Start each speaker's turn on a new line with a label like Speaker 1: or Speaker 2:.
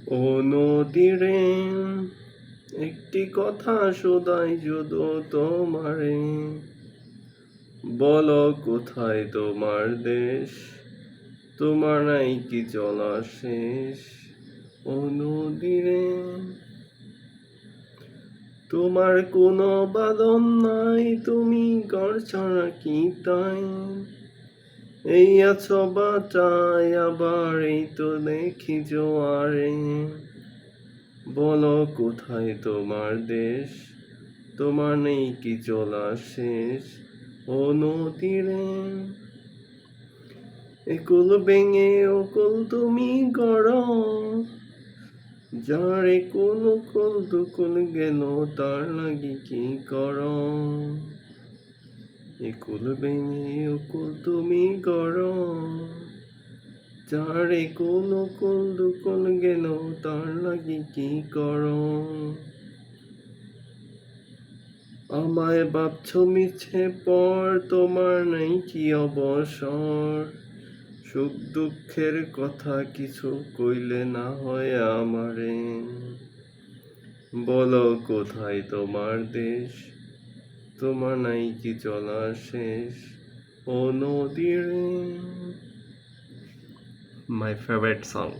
Speaker 1: ও নদীরে একটি কথা শোধাই শুধু তোমারে, বলো কোথায় তোমার দেশ, তোমার নাই কি চলা শেষ। ও নদীরে তোমার কোনো বাদন নাই, তুমি ঘর ছাড়া কি তাই, এই আছো বাঁচায় আবার এই তো দেখি জোয়ারে, বলো কোথায় তোমার দেশ, তোমার নেই কি চলা শেষ। ও নদীরে একুল ভেঙে ওকুল তুমি গড়, যারে কোন কুল দুকুল গেল তার লাগি কি কর। একুল ভেঙে ওকুল তুমি গড়, যারে কোন কুল দুকুল গেল তার লাগি কি কর। আমায় ভাবছো মিছে পর, তোমার নাই কি অবসর, সুখ দুঃখের কথা কিছু কইলে না হয় আমারে, বলো কোথায় তোমার দেশ, তোমার নাই কি চলা শেষ। ও নদীরে, মাই ফেভারিট সং।